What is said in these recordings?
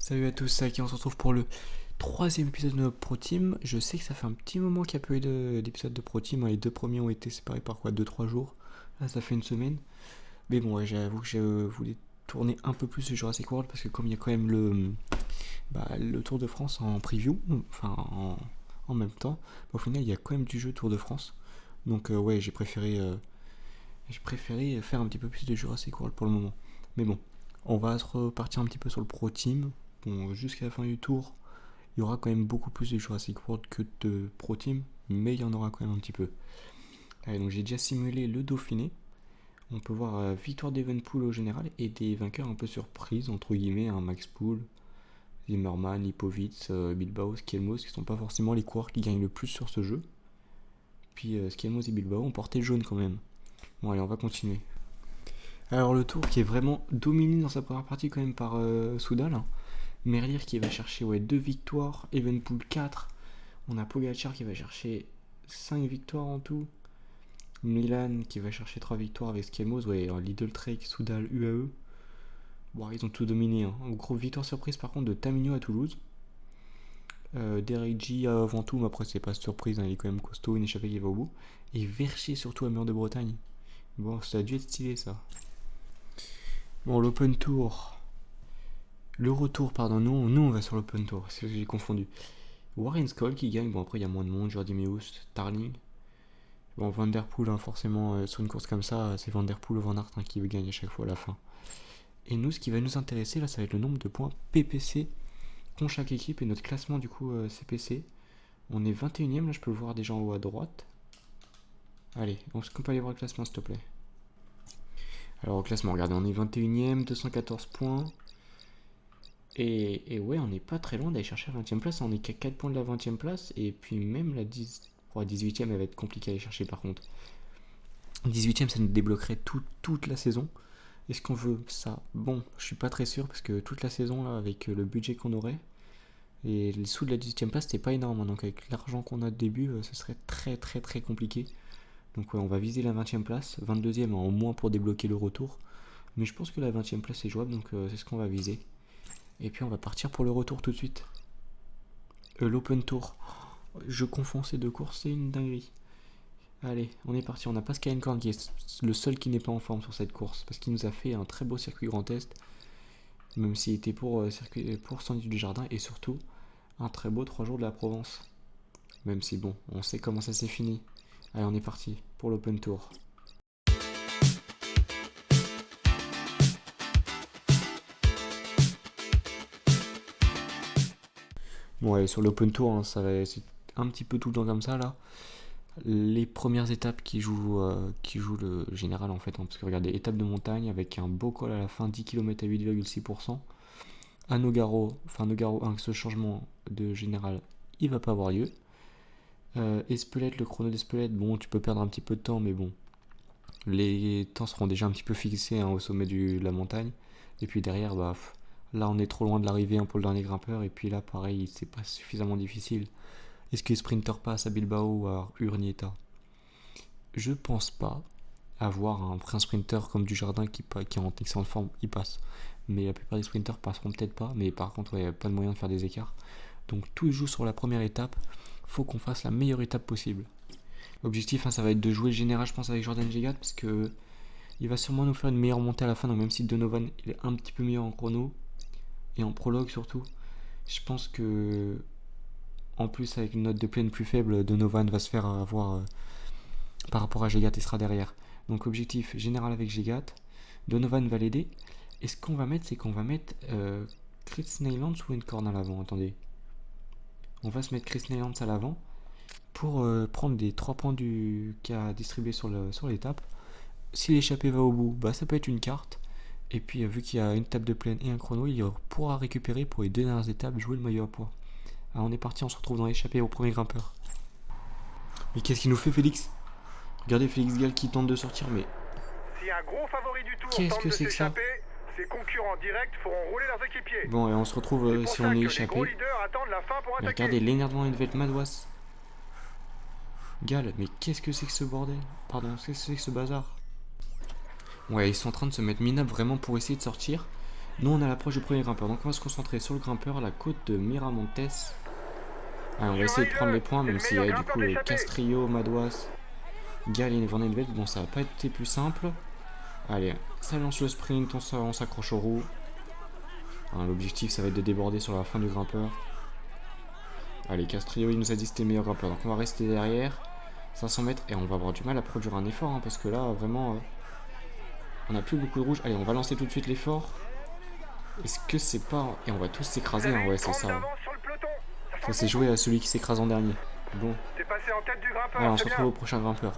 Salut à tous, c'est Aki, on se retrouve pour le troisième épisode de notre Pro Team. Je sais que ça fait un petit moment qu'il n'y a pas eu d'épisode de Pro Team, hein. Les deux premiers ont été séparés par quoi 2-3 jours. Là ça fait une semaine. Mais bon, ouais, j'avoue que je voulais tourner un peu plus sur Jurassic World parce que comme il y a quand même le Tour de France en preview, enfin en même temps, au final il y a quand même du jeu Tour de France. Donc ouais, j'ai préféré faire un petit peu plus de Jurassic World pour le moment. Mais bon, on va se repartir un petit peu sur le Pro Team. Bon, jusqu'à la fin du tour, il y aura quand même beaucoup plus de Jurassic World que de Pro Team, mais il y en aura quand même un petit peu. Allez, donc j'ai déjà simulé le Dauphiné. On peut voir victoire d'Evenpool au général et des vainqueurs un peu surprises, entre guillemets, hein, Max Pool, Zimmerman, Lipovic, Bilbao, Skelmos, qui sont pas forcément les coureurs qui gagnent le plus sur ce jeu. Puis Skelmos et Bilbao ont porté jaune quand même. Bon, allez, on va continuer. Alors le tour qui est vraiment dominé dans sa première partie quand même par Soudal, hein. Merlier qui va chercher 2 victoires, Evenpool 4. On a Pogacar qui va chercher 5 victoires en tout. Milan qui va chercher 3 victoires avec Skelmos, Lidl Trek, Soudal, UAE. Bon, ils ont tout dominé, hein. Gros victoire surprise par contre de Tamino à Toulouse. Derek G avant tout, mais après c'est pas surprise, hein, il est quand même costaud, une échappée qui va au bout. Et Vercher surtout à Mur de Bretagne. Bon, ça a dû être stylé ça. Bon, l'Open Tour. Le retour, pardon, nous on va sur l'Open Tour, c'est ce que j'ai confondu. Warren Skoll qui gagne, bon après il y a moins de monde, Jordi Meus, Tarling. Bon, Van Der Poel, hein, forcément, sur une course comme ça, c'est Van Der Poel ou Van Aert, hein, qui gagne à chaque fois à la fin. Et nous, ce qui va nous intéresser là, ça va être le nombre de points PPC qu'ont chaque équipe et notre classement du coup CPC. On est 21ème, là je peux le voir déjà en haut à droite. Allez, est-ce qu'on peut aller voir le classement s'il te plaît? Alors au classement, regardez, on est 21ème, 214 points. Et ouais, on n'est pas très loin d'aller chercher la 20ème place. On est qu'à 4 points de la 20ème place. Et puis même la 18ème, elle va être compliquée à aller chercher par contre. 18ème, ça nous débloquerait toute la saison. Est-ce qu'on veut ça? Bon, je suis pas très sûr parce que toute la saison, là, avec le budget qu'on aurait, et les sous de la 18ème place, c'était pas énorme, hein. Donc avec l'argent qu'on a de début, ce serait très très très compliqué. Donc ouais, on va viser la 20ème place. 22ème au moins pour débloquer le retour. Mais je pense que la 20ème place est jouable, donc c'est ce qu'on va viser. Et puis on va partir pour le retour tout de suite. L'Open Tour. Je confonds ces deux courses, c'est une dinguerie. Allez, on est parti. On a Pascal Encorn qui est le seul qui n'est pas en forme sur cette course. Parce qu'il nous a fait un très beau circuit Grand Est. Même s'il était pour Sandy du Jardin. Et surtout, un très beau 3 jours de la Provence. Même si bon, on sait comment ça s'est fini. Allez, on est parti pour l'Open Tour. Bon, allez, sur l'Open Tour, hein, c'est un petit peu tout le temps comme ça là. Les premières étapes qui jouent le général en fait, hein, parce que regardez, étape de montagne avec un beau col à la fin, 10 km à 8,6%. À Nogaro 1, ce changement de général, il va pas avoir lieu. Espelette, le chrono d'Espelette, bon, tu peux perdre un petit peu de temps, mais bon, les temps seront déjà un petit peu fixés, hein, au sommet de la montagne. Et puis derrière, là on est trop loin de l'arrivée, hein, pour le dernier grimpeur, et puis là pareil, c'est pas suffisamment difficile. Est-ce que les sprinters passent à Bilbao ou à Urnieta? Je pense pas avoir un sprinter comme Dujardin qui est en excellente forme, il passe. Mais la plupart des sprinters passeront peut-être pas, mais par contre, ouais, pas de moyen de faire des écarts. Donc tout joue sur la première étape, faut qu'on fasse la meilleure étape possible. L'objectif, hein, ça va être de jouer le général, je pense, avec Jordan Jegat, parce que il va sûrement nous faire une meilleure montée à la fin, donc même si Donovan il est un petit peu meilleur en chrono, et en prologue surtout, je pense que en plus avec une note de plaine plus faible, Donovan va se faire avoir par rapport à Jegat et sera derrière. Donc objectif général avec Jegat, Donovan va l'aider. Et ce qu'on va mettre, c'est qu'on va mettre Chris Neylands ou Encorn à l'avant. Attendez. On va se mettre Chris Neylands à l'avant pour prendre les 3 points qu'il a distribué sur l'étape. Si l'échappée va au bout, ça peut être une carte. Et puis vu qu'il y a une table de plaine et un chrono, il pourra récupérer pour les 2 dernières étapes, jouer le maillot à poids. Alors on est parti, on se retrouve dans l'échappée au premier grimpeur. Mais qu'est-ce qu'il nous fait, Félix? Regardez Félix Gall qui tente de sortir, mais Si un gros favori du tour qu'est-ce tente que de c'est que ça? s'échapper, ses concurrents directs feront rouler leurs équipiers. Bon, et on se retrouve C'est pour si ça on est que les échappé. gros leaders attendent la fin pour Mais attaquer. regardez, Lennart Van Eveldt Madouas. Gal, mais qu'est-ce que c'est que ce bordel? Pardon, qu'est-ce que c'est que ce bazar? Ouais, ils sont en train de se mettre minable vraiment pour essayer de sortir. Nous, on a l'approche du premier grimpeur. Donc, on va se concentrer sur le grimpeur à la côte de Miramontes. Allez, on va essayer de prendre les points, même s'il y a du coup Castrillo, Madouas, Gall et Van Velde. Bon, ça va pas été plus simple. Allez, ça lance le sprint, on s'accroche aux roues. L'objectif, ça va être de déborder sur la fin du grimpeur. Allez, Castrillo, il nous a dit que c'était le meilleur grimpeur. Donc, on va rester derrière. 500 mètres. Et on va avoir du mal à produire un effort, parce que là, vraiment, on n'a plus beaucoup de rouge. Allez, on va lancer tout de suite l'effort. Est-ce que c'est pas... Et on va tous s'écraser, ouais, c'est ça. Ça s'est joué à celui qui s'écrase en dernier. Bon. Allez, on se retrouve au prochain grimpeur.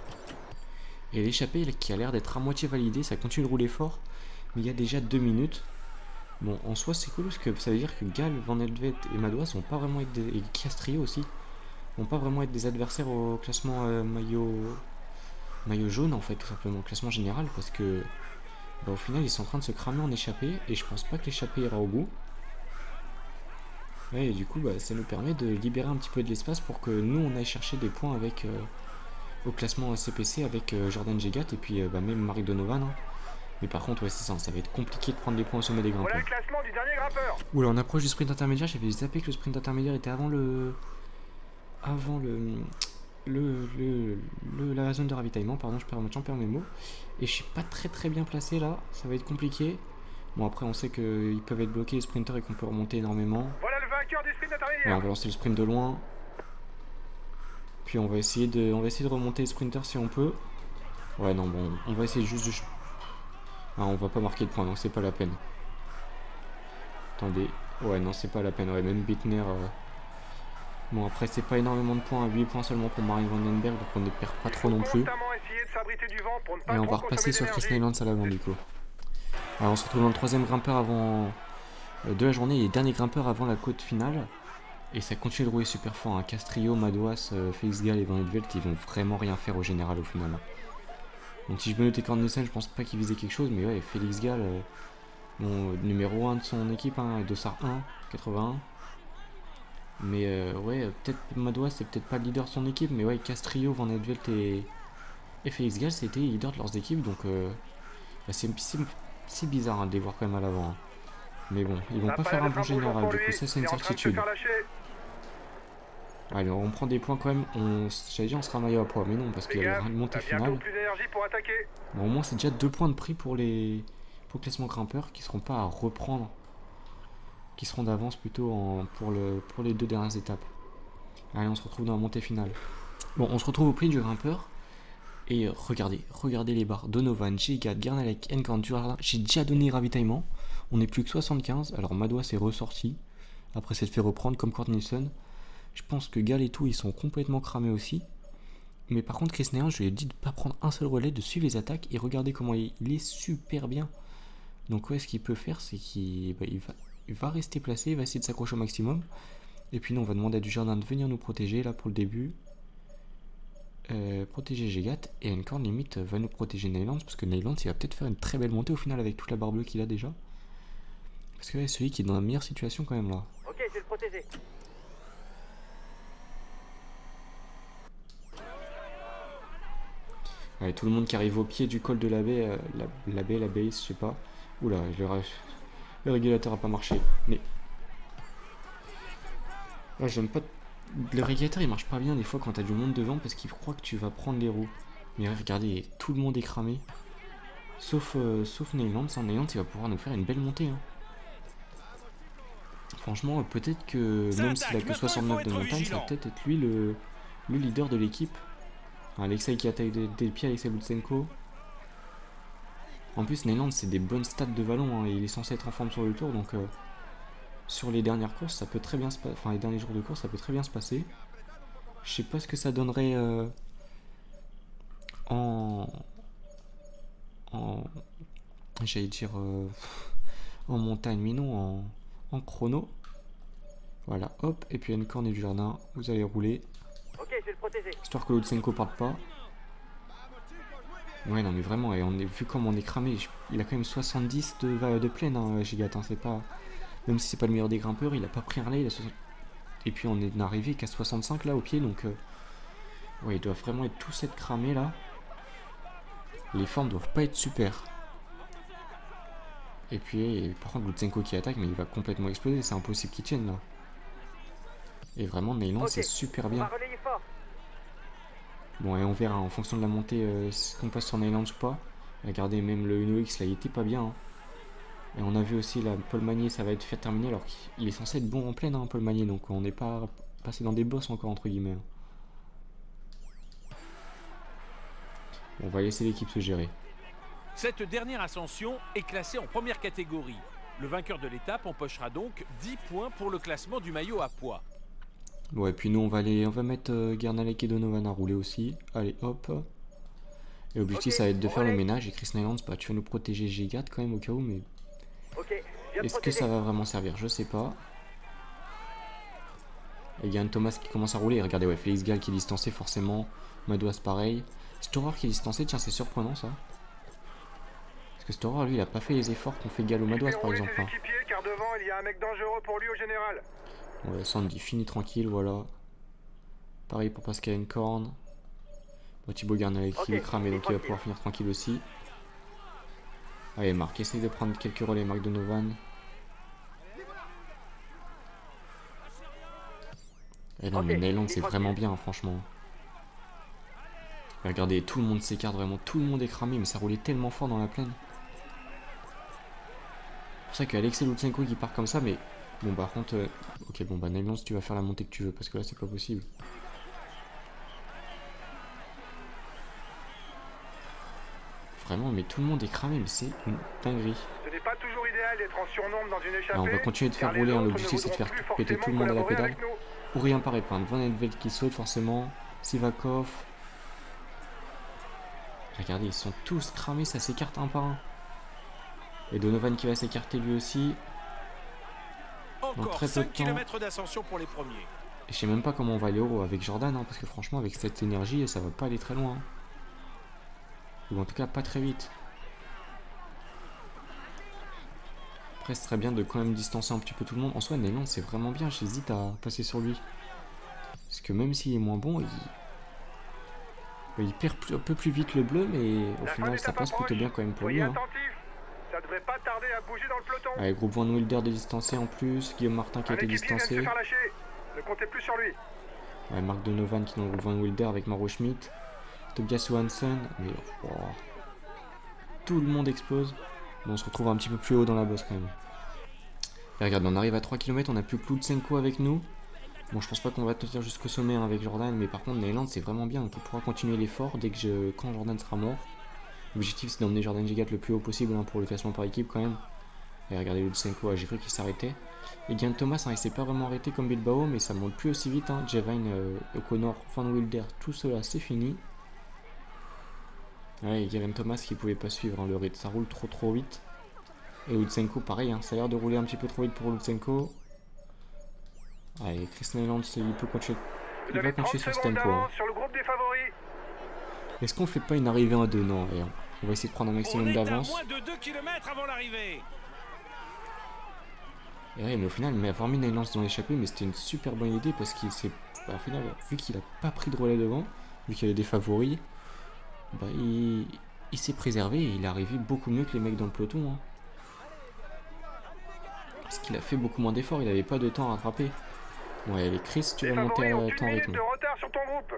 Et l'échappée qui a l'air d'être à moitié validée, ça continue de rouler fort. Mais il y a déjà 2 minutes. Bon, en soi, c'est cool parce que ça veut dire que Gall, Van Helvet et Madouas vont pas vraiment être et Castrillo aussi, vont pas vraiment être des adversaires au classement maillot jaune, en fait, tout simplement, au classement général, parce que au final, ils sont en train de se cramer en échappée, et je pense pas que l'échappée ira au bout. Ouais, et du coup, ça nous permet de libérer un petit peu de l'espace pour que nous, on aille chercher des points avec au classement CPC avec Jordan Jegat et puis même Marek Donovan. Mais par contre, ouais, c'est ça, ça va être compliqué de prendre des points au sommet des grimpeurs. Voilà le classement du dernier grimpeur. Oula, on approche du sprint intermédiaire. J'avais zappé que le sprint intermédiaire était avant la zone de ravitaillement. Pardon, j'en perds mes mots. Et je suis pas très bien placé là. Ça va être compliqué. Bon, après, on sait qu'ils peuvent être bloqués les sprinters et qu'on peut remonter énormément. Voilà le vainqueur du sprint intermédiaire. Ouais, on va lancer le sprint de loin. Puis on va essayer de remonter les sprinters si on peut. Ouais, non, bon, on va essayer juste de... on va pas marquer de points, donc c'est pas la peine. Attendez. Ouais, non, c'est pas la peine. Ouais, même Bittner... Bon, après, c'est pas énormément de points. 8 points seulement pour Marijn Van den Berg, donc on ne perd pas trop non plus. Et on va repasser sur Chris Neylands à l'avant, du coup. Alors, on se retrouve dans le troisième grimpeur avant... de la journée et dernier grimpeur avant la côte finale. Et ça continue de rouler super fort. Castrillo, Madouas, Félix Gall et Van Velde, ils vont vraiment rien faire au général au final. Donc si je me notais Cornelissen, je pense pas qu'il visait quelque chose, mais ouais, Félix Gall, numéro 1 de son équipe, Dossard 1, 81. Mais ouais, peut-être Madouas, c'est peut-être pas le leader de son équipe, mais ouais, Castrillo, Van Velde et Félix Gall, c'était les leaders de leurs équipes, donc c'est bizarre de les voir quand même à l'avant. Mais bon, ils vont pas faire un bon général, du coup ça c'est une certitude. Allez, on prend des points quand même. J'allais dire on sera maillot à poids, mais non, parce qu'il y a la montée finale. Bon, au moins c'est déjà 2 points de prix pour le classement grimpeur qui seront pas à reprendre, qui seront d'avance plutôt pour les 2 dernières étapes. Allez, on se retrouve dans la montée finale. Bon, on se retrouve au prix du grimpeur. Et regardez les barres. Donovan, Jegat, Gernalek, Encorn, Durard. J'ai déjà donné ravitaillement. On n'est plus que 75. Alors Madouas est ressorti après s'être fait reprendre comme Cornelissen. Je pense que Gall et tout, ils sont complètement cramés aussi. Mais par contre, Chris Neylands, je lui ai dit de ne pas prendre un seul relais, de suivre les attaques. Et regardez comment il est super bien. Donc ouais, ce qu'il peut faire, c'est qu'il va rester placé, il va essayer de s'accrocher au maximum. Et puis nous, on va demander à Dujardin de venir nous protéger là pour le début. Protéger Jegat. Et Encorn, limite, va nous protéger Neylands. Parce que Neylands, il va peut-être faire une très belle montée au final avec toute la barre bleue qu'il a déjà. Parce que ouais, celui qui est dans la meilleure situation quand même là. Ok, je vais le protéger. Ouais, tout le monde qui arrive au pied du col de la baie, la base, je sais pas. Oula, le régulateur a pas marché. Mais ouais, j'aime pas. Le régulateur il marche pas bien des fois quand t'as du monde devant parce qu'il croit que tu vas prendre les roues. Mais regardez, tout le monde est cramé. Sauf Neylands. Neylands il va pouvoir nous faire une belle montée. Franchement, peut-être que même s'il a que 69 de montagne, ça va peut-être être lui le leader de l'équipe. Alexei qui attaque des pieds, Alexei Lutsenko. En plus, Neylands, c'est des bonnes stats de vallon. Il est censé être en forme sur le tour, donc sur les dernières courses, ça peut très bien se passer. Enfin, les derniers jours de course, ça peut très bien se passer. Je sais pas ce que ça donnerait j'allais dire en montagne, mais non, en chrono. Voilà, hop, et puis Encorn et Dujardin, vous allez rouler. Ok, je vais le protéger. Histoire que Lutsenko parte pas. Ouais, non, mais vraiment, et vu comme on est cramé, il a quand même 70 de plaine, Jegat, c'est pas... Même si c'est pas le meilleur des grimpeurs, il a pas pris un relais, et puis on est arrivé qu'à 65 là au pied, donc... ouais, ils doivent vraiment être tous être cramés là. Les formes doivent pas être super. Et puis, par contre, Lutsenko qui attaque, mais il va complètement exploser. C'est impossible qu'il tienne là. Et vraiment, Neyland, Ok, c'est super on bien. va relayer fort. Bon, et on verra en fonction de la montée si on passe sur Neyland ou pas. Regardez, même le Uno X là, il était pas bien. Hein. Et on a vu aussi là, Paul Magnier, ça va être fait terminer alors qu'il est censé être bon en pleine, hein, Paul Magnier. Donc on n'est pas passé dans des bosses encore, entre guillemets. On va laisser l'équipe se gérer. Cette dernière ascension est classée en première catégorie. Le vainqueur de l'étape empochera donc 10 points pour le classement du maillot à poids. Bon, et puis nous, on va mettre Guernalec et Donovan à rouler aussi. Allez, hop. Et l'objectif, Ok, ça va être de on faire le relaye. ménage. Et Chris Nyland, bah, tu vas nous protéger G4 quand même au cas où, mais Ok, viens te est-ce que protéger. ça va vraiment servir? Je sais pas. Et il y a un Thomas qui commence à rouler. Regardez, ouais, Félix Gall qui est distancé forcément. Madouas pareil. Storer qui est distancé, tiens, c'est surprenant ça. Parce que Storer, lui, il a pas fait les efforts qu'ont fait Gall ou Il Madouas fait par rouler exemple. ses Hein. équipiers car devant il y a un mec dangereux pour lui au général. Ouais, Sandy fini tranquille, voilà. Pareil pour Pascal Encorn. Bon, Thibaut Guernalec qui Ok, est cramé, donc il va tranquille. pouvoir finir tranquille aussi. Allez, Marc, essaye de prendre quelques relais, Marc Donovan. Et non, Ok, mais Neyland, il est c'est tranquille. vraiment bien, hein, franchement. Et regardez, tout le monde s'écarte, vraiment, tout le monde est cramé, mais ça roulait tellement fort dans la plaine. C'est pour ça qu'Alexei Lutsenko qui part comme ça, mais bon, par contre, ok, bon, bah, Neyland, si tu vas faire la montée que tu veux, parce que là, c'est pas possible. Vraiment, mais tout le monde est cramé, mais c'est une dinguerie. Ce n'est pas toujours idéal d'être en surnombre dans une échappée. Alors, on va continuer de car faire les rouler, hein, autres l'objectif ne c'est de voudront faire plus péter tout le forcément monde à la collaborer pédale. avec nous. Ourien par épingle, Van Edveld qui saute forcément, Sivakov. Regardez, ils sont tous cramés, ça s'écarte un par un. Et Donovan qui va s'écarter lui aussi. Dans Encore très peu de 5 temps. km d'ascension pour les premiers. Et je sais même pas comment on va aller au haut avec Jordan, hein, parce que franchement, avec cette énergie, ça va pas aller très loin. Ou en tout cas, pas très vite. Après, ce serait bien de quand même distancer un petit peu tout le monde. En soi, Neyland, c'est vraiment bien, j'hésite à passer sur lui. Parce que même s'il est moins bon, il perd un peu plus vite le bleu, mais au La fin final, ça d'étape passe plutôt approche. bien quand même pour lui. Soyez Hein. attentifs. Ça devrait pas tarder à bouger dans le peloton. Allez, groupe Van Wilder de distancé en plus. Guillaume Martin qui a Un été équipier vient de se distancé. faire lâcher. Ne comptez plus sur lui. Ouais, Marc Donovan qui est dans le groupe Van Wilder avec Mauro Schmidt. Tobias Johansson. Mais oh, tout le monde explose. Bon, on se retrouve un petit peu plus haut dans la bosse quand même. Et regarde, on arrive à 3 km, on a plus que Lutsenko avec nous. Bon, je pense pas qu'on va tenir jusqu'au sommet hein, avec Jordan, mais par contre, Neyland c'est vraiment bien. On pourra continuer l'effort quand Jordan sera mort. L'objectif c'est d'emmener Jordan Gigat le plus haut possible hein, pour le classement par équipe quand même. Et regardez Lutsenko, j'ai cru qu'il s'arrêtait. Et Geraint Thomas, hein, il s'est pas vraiment arrêté comme Bilbao, mais ça monte plus aussi vite. Hein. Javine, O'Connor, Van Wilder, tout cela c'est fini. Ouais, et Geraint Thomas qui pouvait pas suivre hein, le rythme, ça roule trop vite. Et Lutsenko pareil, hein, ça a l'air de rouler un petit peu trop vite pour Lutsenko. Allez, Chris Neyland, il peut continuer. Vous Il va avez 30 continuer sur ce secondes tempo. Hein. d'avance sur le groupe des favoris. Est-ce qu'on fait pas une arrivée en 2? Non, allez, on va essayer de prendre un On maximum est à d'avance. moins de 2 km avant l'arrivée. Et ouais, mais au final, mais avoir mis Neyland dans l'échappée, mais c'était une super bonne idée parce qu'il s'est. Bah, au final, vu qu'il a pas pris de relais devant, vu qu'il y avait des favoris, bah, il s'est préservé et il est arrivé beaucoup mieux que les mecs dans le peloton. Hein. Parce qu'il a fait beaucoup moins d'efforts, il avait pas de temps à rattraper. Ouais, allez, Chris, tu Les vas monter favoris ont à une ton minute rythme. de retard sur ton groupe.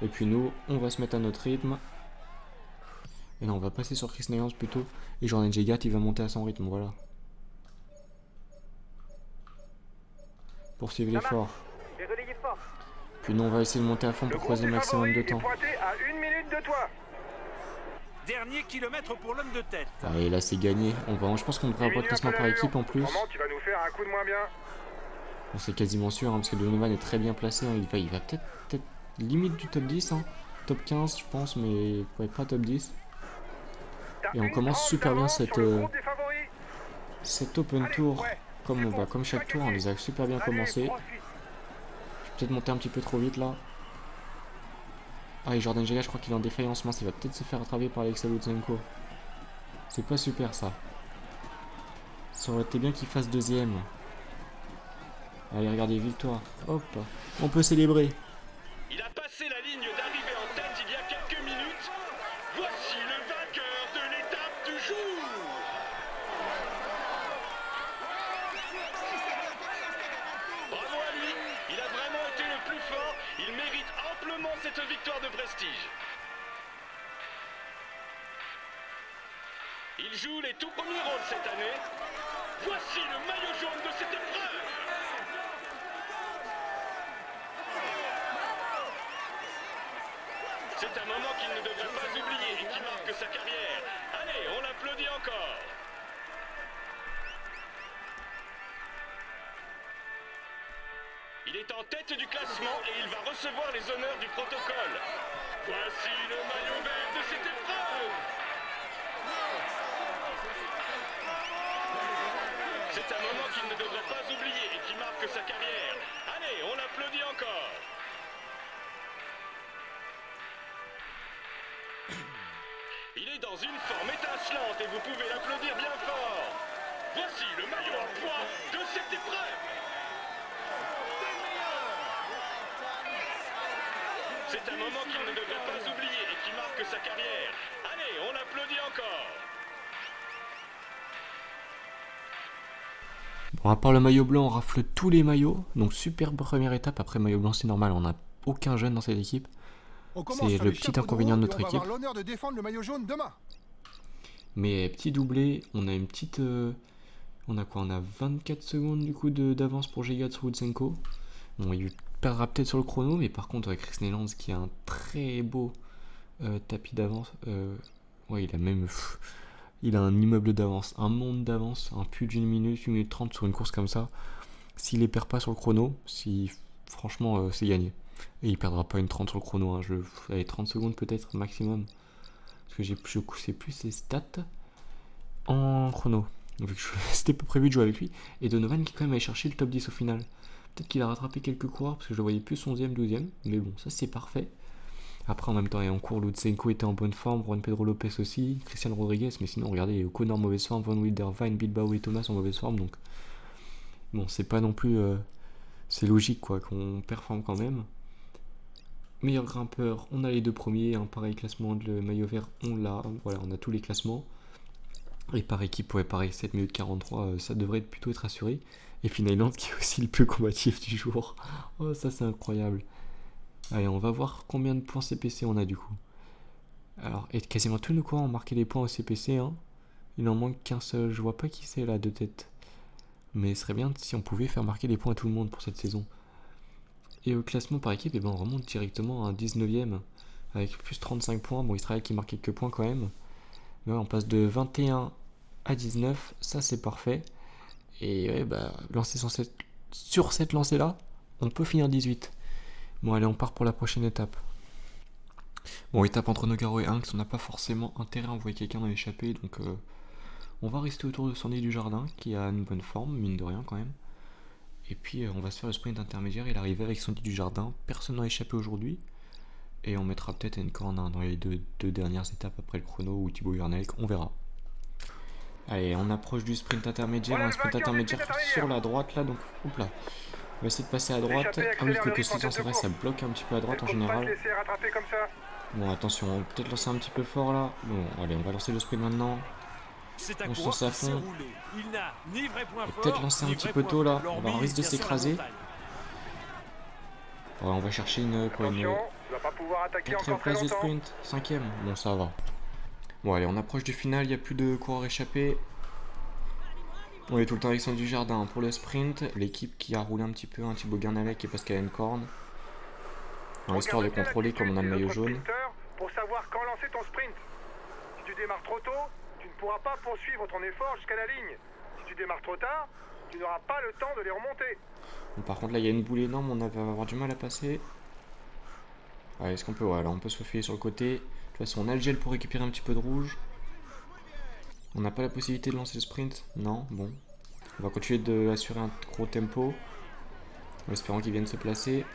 Et puis nous, on va se mettre à notre rythme. Et là, on va passer sur Chris Neyland plutôt. Et Jordan Gigat, il va monter à son rythme, voilà. Poursuivre Ça marche. l'effort. Et relayez fort. Puis nous, on va essayer de monter à fond Le pour groupe croiser des le maximum favoris de temps. est pointé à 1 minute de toi. Dernier kilomètre pour l'homme de tête. Allez, là, c'est gagné. Je pense qu'on devrait avoir le Diminue un classement peu par l'allure. équipe en plus. Autrement, tu vas nous faire un coup de moins bien. Bon, c'est quasiment sûr, hein, parce que Donovan est très bien placé. Hein. Il va peut-être limite du top 10. Hein. Top 15, je pense, mais ouais, pas top 10. T'as Et on une commence tranche super bien d'avance cette, sur le groupe des favoris. cet open Allez, tour. ouais, Comme, c'est bon, comme chaque pas tour, on gagné. les a super bien Allez, commencé. profite. Je vais peut-être monter un petit peu trop vite là. Ah, et Jordan Giga, je crois qu'il est en défaillance mince. Il va peut-être se faire attraper par Alexei Lutsenko. C'est pas super ça. Ça aurait été bien qu'il fasse deuxième. Allez, regardez, victoire. Hop, on peut célébrer. Il a passé la ligne d'arrivée en tête il y a quelques minutes. Voici le vainqueur de l'étape du jour. cette victoire de prestige. Il joue les tout premiers rôles cette année. Voici le maillot jaune de cette épreuve. C'est un moment qu'il ne devrait pas oublier et qui marque sa carrière. Allez, on l'applaudit encore. Il est en tête du classement et il va recevoir les honneurs du protocole. Voici le maillot vert de cette épreuve. C'est un moment qu'il ne devrait pas oublier et qui marque sa carrière. Allez, on l'applaudit encore. Il est dans une forme étincelante et vous pouvez l'applaudir bien fort. Voici le maillot à poids de cette épreuve. C'est un moment qu'il ne devrait pas oublier et qui marque sa carrière. Allez, on l'applaudit encore. Bon, à part le maillot blanc, on rafle tous les maillots. Donc superbe première étape. Après maillot blanc, c'est normal, on n'a aucun jeune dans cette équipe. C'est le petit inconvénient de notre équipe. On va avoir l'honneur de défendre le maillot jaune demain. Mais petit doublé, on a une petite... on a quoi? On a 24 secondes du coup d'avance pour Giga sur Lutsenko. Bon, il perdra peut-être sur le chrono, mais par contre avec Chris Neylands qui a un très beau tapis d'avance. Ouais, il a même... il a un immeuble d'avance, un monde d'avance, un plus d'une minute, 1 minute 30 sur une course comme ça. S'il les perd pas sur le chrono, franchement c'est gagné. Et il perdra pas une 30 sur le chrono, hein. Allez, 30 secondes peut-être maximum. Parce que je sais plus ses stats en chrono. Donc c'était pas prévu de jouer avec lui. Et Donovan qui quand même allait chercher le top 10 au final. Peut-être qu'il a rattrapé quelques coureurs parce que je le voyais plus 11e, 12e. Mais bon, ça c'est parfait. Après en même temps et en cours, Lutsenko était en bonne forme, Juan Pedro Lopez aussi, Christian Rodriguez, mais sinon regardez, O'Connor en mauvaise forme, Van Wildervine, Bilbao et Thomas en mauvaise forme, donc bon, c'est pas non plus... c'est logique quoi, qu'on performe quand même. Meilleur grimpeur, on a les deux premiers, un pareil classement de maillot vert, on l'a, voilà, on a tous les classements. Et par équipe, ouais, pareil, 7 minutes 43, ça devrait plutôt être assuré. Et puis Nyland qui est aussi le plus combatif du jour. Oh, ça c'est incroyable. Allez, on va voir combien de points CPC on a du coup. Alors, et quasiment tous nos coureurs ont marqué des points au CPC, hein. Il en manque qu'un seul, je vois pas qui c'est là de tête. Mais ce serait bien si on pouvait faire marquer des points à tout le monde pour cette saison. Et au classement par équipe, eh ben, on remonte directement à un 19ème avec plus 35 points. Bon, Israël qui marque quelques points quand même. Mais ouais, on passe de 21 à 19, ça c'est parfait. Et ouais, bah, sur cette lancée-là, on peut finir 18. Bon, allez, on part pour la prochaine étape. Bon, étape entre Nogaro et Inx, on n'a pas forcément intérêt à envoyer quelqu'un dans l'échappée, donc on va rester autour de Sandy du Jardin, qui a une bonne forme, mine de rien quand même. Et puis on va se faire le sprint intermédiaire et l'arrivée avec Sandy du Jardin. Personne n'a échappé aujourd'hui. Et on mettra peut-être une corne dans les deux dernières étapes après le chrono ou Thibaut Hurnelk, on verra. Allez, on approche du sprint intermédiaire, un sprint intermédiaire sur la droite là, donc hop là. On va essayer de passer à droite. Ah oui, quoique c'est vrai, ça bloque un petit peu à droite en général. Bon, attention, on va peut-être lancer un petit peu fort là. Bon, allez, on va lancer le sprint maintenant. On se lance à fond. Peut-être lancer un petit peu tôt là. On va risque de s'écraser. Ouais, on va chercher une 4ème place de sprint, 5ème. Bon, ça va. Bon, allez, on approche du final. Il n'y a plus de coureurs échappés. On est tout le temps avec Sandy du Jardin pour le sprint. L'équipe qui a roulé un petit peu, un Thibaut Hurnelk et Pascal Encorn. Histoire de contrôler comme on a le maillot jaune. Pour savoir quand lancer ton sprint. Si tu démarres trop tôt, tu ne pourras pas poursuivre ton effort jusqu'à la ligne. Si tu démarres trop tard, tu n'auras pas le temps de les remonter. Bon, par contre là il y a une boule énorme, on va avoir du mal à passer. Ouais, est-ce qu'on peut... Ouais, là on peut se faufiler sur le côté. De toute façon on a le gel pour récupérer un petit peu de rouge. On n'a pas la possibilité de lancer le sprint. Non, bon. On va continuer d'assurer un gros tempo. En espérant qu'ils viennent se placer.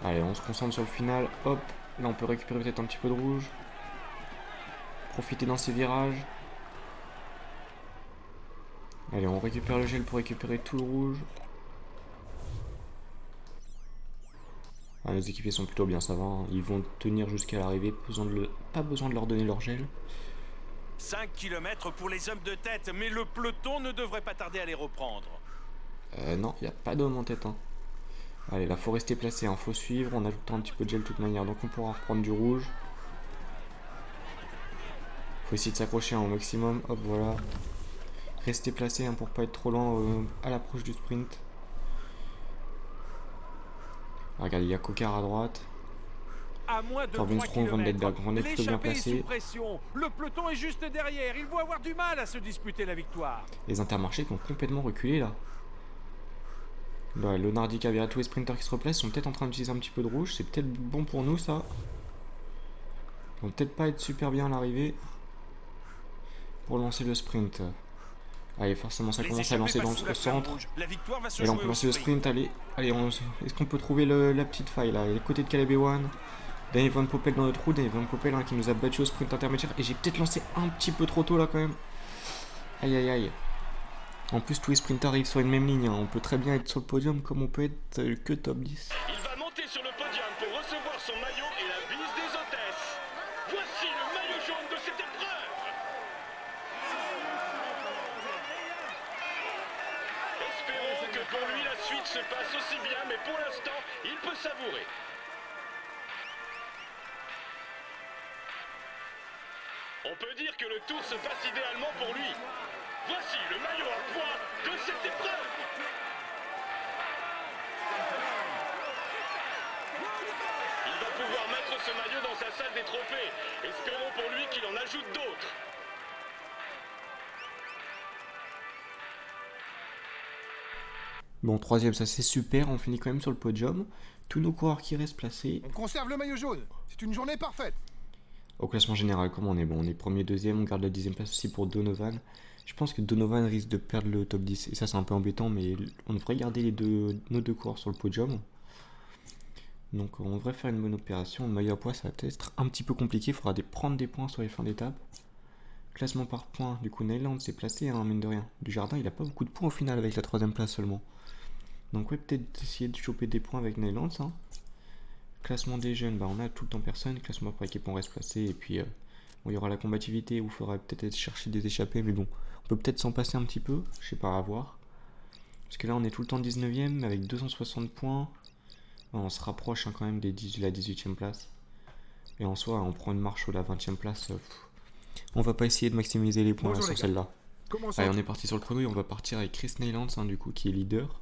Allez, on se concentre sur le final. Hop, là on peut récupérer peut-être un petit peu de rouge. Profiter dans ces virages. Allez, on récupère le gel pour récupérer tout le rouge. Ah, les équipiers sont plutôt bien, ça va, hein. Ils vont tenir jusqu'à l'arrivée, pas besoin de leur donner leur gel. 5 km pour les hommes de tête, mais le peloton ne devrait pas tarder à les reprendre. Non, il n'y a pas d'homme en tête. Hein. Allez, là, faut rester placé, hein. Faut suivre en ajoutant un petit peu de gel de toute manière. Donc on pourra reprendre du rouge. Faut essayer de s'accrocher au maximum. Hop, voilà. Rester placé, hein, pour pas être trop loin à l'approche du sprint. Ah, regardez, il y a Cocard à droite. À moins de Corbin 3 Strong, Van Den Berg. km, On est plutôt bien l'échappée est placé. sous pression. Le peloton est juste derrière. Ils vont avoir du mal à se disputer la victoire. Les Intermarchés qui ont complètement reculé là. Là, Leonardi, Cavira, tous les sprinters qui se replacent sont peut-être en train d'utiliser un petit peu de rouge. C'est peut-être bon pour nous ça. Ils vont peut-être pas être super bien à l'arrivée pour lancer le sprint. Allez, forcément ça Les commence à échappés lancer passent sous au la flamme centre. rouge. La victoire va se Et là on jouer peut au lancer le sprint. sprint. Allez, est-ce qu'on peut trouver la petite faille là? Les côtés de Caleb Ewan. Danny Van Poppel dans notre roue. Danny Van Poppel, hein, qui nous a battu au sprint intermédiaire. Et j'ai peut-être lancé un petit peu trop tôt là quand même. Aïe aïe aïe. En plus tous les sprinters arrivent sur une même ligne. Hein. On peut très bien être sur le podium comme on peut être que top 10. Il va monter sur le podium pour recevoir son maillot et la bise des hôtesses. Voici le maillot jaune de cette épreuve. Espérons que pour lui la suite se passe aussi bien, mais pour l'instant, il peut savourer. On peut dire que le tour se passe idéalement pour lui. Voici le maillot à poids de cette épreuve. Il va pouvoir mettre ce maillot dans sa salle des trophées. Espérons pour lui qu'il en ajoute d'autres. Bon, troisième, ça c'est super, on finit quand même sur le podium. Tous nos coureurs qui restent placés. On conserve le maillot jaune. C'est une journée parfaite. Au classement général, comment on est? Bon, on est premier, deuxième, on garde la 10e place aussi pour Donovan. Je pense que Donovan risque de perdre le top 10, et ça c'est un peu embêtant, mais on devrait garder nos deux coureurs sur le podium. Donc on devrait faire une bonne opération. Le maillot à poids, ça va peut-être être un petit peu compliqué, il faudra prendre des points sur les fins d'étape. Classement par points, du coup Neyland s'est placé, hein, mine de rien. Du Jardin, il a pas beaucoup de points au final avec la 3e place seulement. Donc ouais, peut-être essayer de choper des points avec Neyland, ça. Classement des jeunes, bah on a tout le temps personne. Classement par équipe, on reste placé. Et puis bon, il y aura la combativité où il faudra peut-être chercher des échappées. Mais bon, on peut peut-être s'en passer un petit peu. Je sais pas, à voir. Parce que là, on est tout le temps 19ème avec 260 points. Ouais, on se rapproche, hein, quand même de la 18ème place. Et en soi, on prend une marche sur la 20ème place. On va pas essayer de maximiser les points là, sur celle-là. Allez, on est parti sur le chrono et on va partir avec Chris Neyland, hein, du coup, qui est leader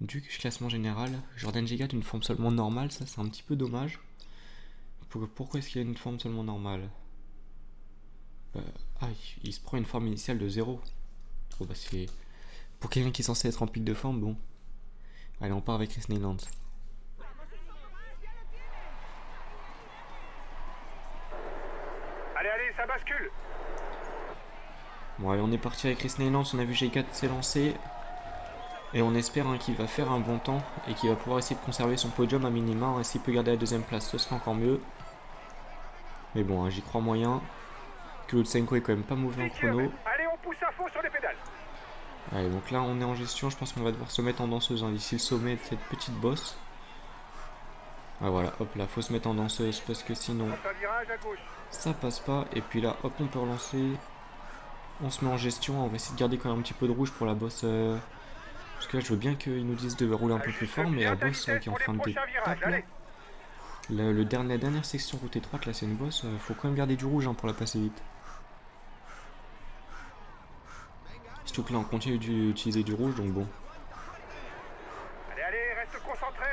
du classement général. Jordan Giga d'une forme seulement normale, ça c'est un petit peu dommage. Pourquoi est-ce qu'il a une forme seulement normale? Il se prend une forme initiale de 0. Oh, bah c'est... Pour quelqu'un qui est censé être en pic de forme, bon. Allez, on part avec Chris Neyland. Allez, allez, ça bascule. Bon, allez, on est parti avec Chris Neyland, on a vu G4 s'élancer. Et on espère, hein, qu'il va faire un bon temps et qu'il va pouvoir essayer de conserver son podium à minima. Hein, s'il peut garder la 2ème place, ce sera encore mieux. Mais bon, hein, j'y crois moyen. Que Lutsenko est quand même pas mauvais en chrono. Allez, on pousse à fond sur les pédales. Allez, donc là on est en gestion, je pense qu'on va devoir se mettre en danseuse, hein, d'ici le sommet de cette petite bosse. Ah voilà, hop là, faut se mettre en danseuse parce que sinon Un virage à gauche. ça passe pas. Et puis là, hop, on peut relancer. On se met en gestion, on va essayer de garder quand même un petit peu de rouge pour la bosse. Parce que là, je veux bien qu'ils nous disent de rouler un peu plus fort, mais la bosse qui est en fin d'étape là. La dernière section route étroite, là, c'est une bosse. Faut quand même garder du rouge, hein, pour la passer vite. Surtout que là, on continue d'utiliser du rouge, donc bon. Allez, allez, reste concentré.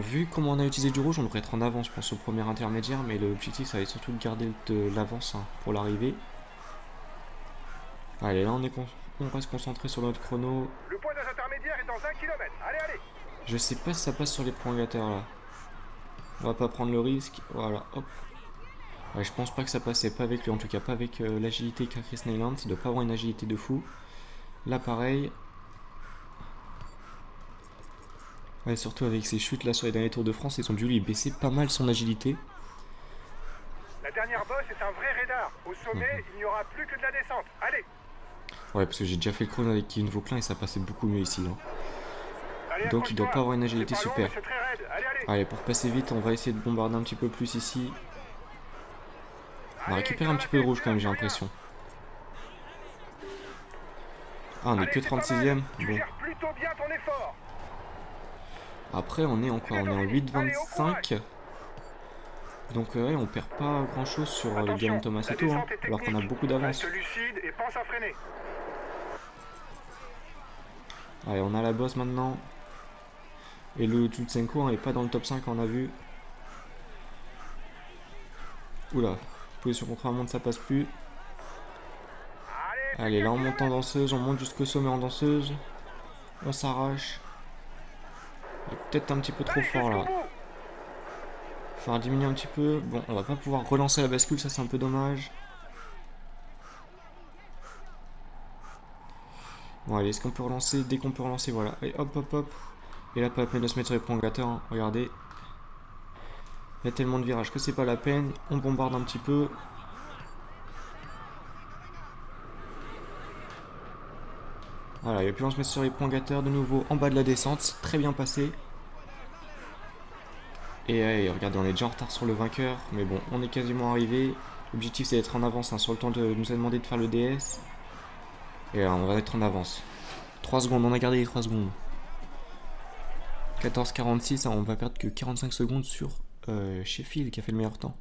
Vu comment on a utilisé du rouge, on devrait être en avance, je pense, au premier intermédiaire, mais l'objectif, ça va être surtout de garder de l'avance, hein, pour l'arrivée. Allez, là, on reste concentré sur notre chrono. Le point des intermédiaires est dans 1 km. Allez, allez. Je sais pas si ça passe sur les prolongateurs, là. On va pas prendre le risque. Voilà, hop. Ouais, je pense pas que ça passait, pas avec lui, en tout cas pas avec l'agilité qu'a Chris Neyland. Il doit pas avoir une agilité de fou. Là, pareil. Ouais, surtout avec ses chutes là sur les derniers Tours de France, ils ont dû lui baisser pas mal son agilité. La dernière bosse est un vrai radar. Au sommet, il n'y aura plus que de la descente. Allez. Ouais, parce que j'ai déjà fait le chrono avec Kevin Vauclin et ça passait beaucoup mieux ici. Hein. Allez, Donc il doit pas avoir une agilité c'est pas long, super. mais c'est très raide. Allez, allez. Allez, pour passer vite, on va essayer de bombarder un petit peu plus ici. On a récupéré un petit peu de rouge quand même, j'ai l'impression. Ah, on est que 36ème. Bon. Plutôt bien ton effort. Après, on est en quoi? On est en 8-25. Donc ouais, on perd pas grand chose sur les Geraint Thomas et tout, hein, alors qu'on a beaucoup d'avance. Reste lucide et pense à freiner. Allez, on a la bosse maintenant. Et le Lutsenko hein, est pas dans le top 5, on a vu. Oula, position contre la montre, ça passe plus. Allez, là on monte en danseuse, on monte jusqu'au sommet en danseuse. On s'arrache. Peut-être un petit peu trop fort là. Il faudra diminuer un petit peu. Bon, on va pas pouvoir relancer la bascule, ça c'est un peu dommage. Bon, allez, est-ce qu'on peut relancer? Dès qu'on peut relancer, voilà. Allez, hop, hop, hop. Et là, pas la peine de se mettre sur les prolongateurs, hein. Regardez. Il y a tellement de virages que c'est pas la peine. On bombarde un petit peu. Voilà, et puis on se met sur les prolongateurs de nouveau en bas de la descente. C'est très bien passé. Et regardez, on est déjà en retard sur le vainqueur. Mais bon, on est quasiment arrivé. L'objectif c'est d'être en avance hein, sur le temps de nous a demandé de faire le DS. Et là, on va être en avance. 3 secondes, on a gardé les 3 secondes. 14,46, hein, on va perdre que 45 secondes sur Sheffield qui a fait le meilleur temps.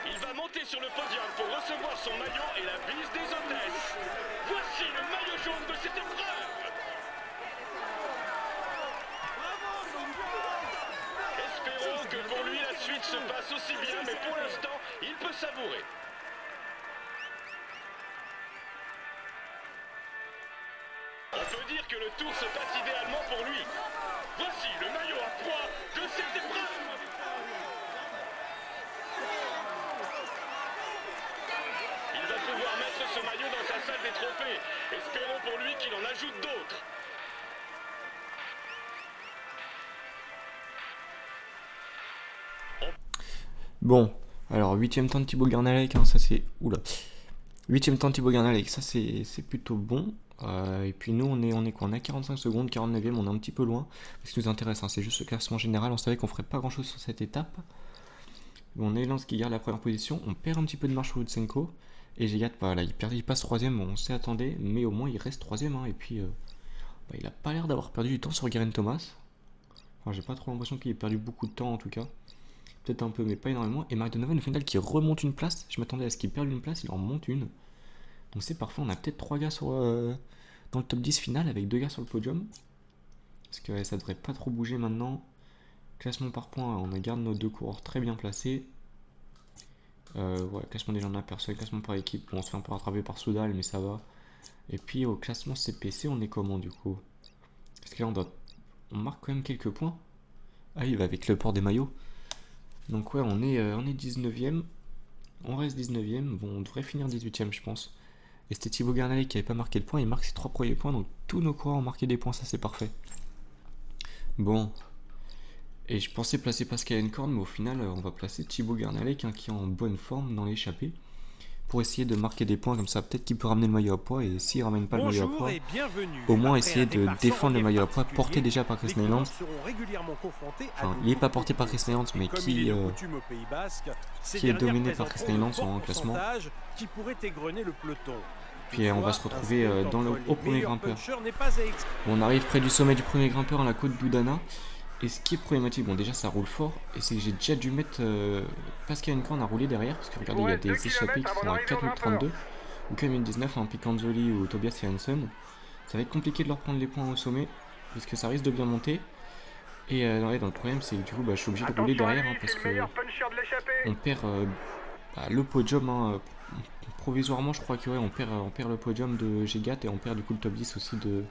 Il va monter sur le podium pour recevoir son maillot et la bise des hôtesses. Voici le maillot jaune de cette épreuve. Espérons que pour lui la suite se passe aussi bien, mais pour l'instant, il peut savourer. On peut dire que le tour se passe idéalement pour lui. Voici le maillot à poids de cette épreuve. Il va pouvoir mettre ce maillot dans sa salle des trophées. Espérons pour lui qu'il en ajoute d'autres. Bon, alors 8ème temps de Thibaut Garnalec, hein, ça c'est... Oula. 8ème temps de Thibaut Garnalec, ça c'est plutôt bon. Et puis nous on est quoi? On est à 45 secondes, 49ème, on est un petit peu loin. Ce qui nous intéresse, hein, c'est juste le classement général. On savait qu'on ferait pas grand chose sur cette étape. On est Lance qui garde la première position. On perd un petit peu de marche sur Lutsenko. Et Jegat, voilà, il passe 3ème, on s'y attendait, mais au moins il reste 3ème. Hein, et puis il a pas l'air d'avoir perdu du temps sur Geraint Thomas. Enfin, j'ai pas trop l'impression qu'il ait perdu beaucoup de temps en tout cas. Peut-être un peu, mais pas énormément. Et Mark Donovan au final qui remonte une place. Je m'attendais à ce qu'il perde une place, il en remonte une. Donc c'est parfait, on a peut-être 3 gars sur, dans le top 10 final avec 2 gars sur le podium. Parce que ça devrait pas trop bouger maintenant. Classement par points, on garde nos 2 coureurs très bien placés. Voilà, classement des gens aperçus, classement par équipe. Bon, on se fait un peu rattraper par Soudal, mais ça va. Et puis au classement CPC, on est comment du coup? Parce que là, on marque quand même quelques points. Ah, il va avec le port des maillots. Donc ouais, on est 19ème. On reste 19ème. Bon, on devrait finir 18ème, je pense. Et c'était Thibaut Garnalec qui n'avait pas marqué le point. Il marque ses 3 premiers points. Donc tous nos coureurs ont marqué des points. Ça, c'est parfait. Bon. Et je pensais placer Pascal Encorn, mais au final, on va placer Thibaut Garnalec, hein, qui est en bonne forme dans l'échappée. Pour essayer de marquer des points comme ça. Peut-être qu'il peut ramener le maillot à poids. Et s'il ne ramène pas le maillot à poids, au moins essayer de défendre le maillot à poids porté déjà par Chris Neylands. Enfin, il n'est pas porté par Chris Neylands, mais qui est dominé par Chris Neylands en classement. Puis on va se retrouver au premier grimpeur. On arrive près du sommet du premier grimpeur à la côte d'Oudana. Et ce qui est problématique, bon déjà ça roule fort, et c'est que j'ai déjà dû mettre Pascal Encorn à rouler derrière, parce que regardez, il y a des échappés qui sont à 4 minutes 32, ou 4 minutes 19, hein, Picanzoli ou Tobias Janssen. Ça va être compliqué de leur prendre les points au sommet, parce que ça risque de bien monter. Et dans le problème, c'est que du coup, je suis obligé de rouler derrière, hein, parce que on perd le podium, hein, provisoirement je crois on perd le podium de Jegat, et on perd du coup le top 10 aussi de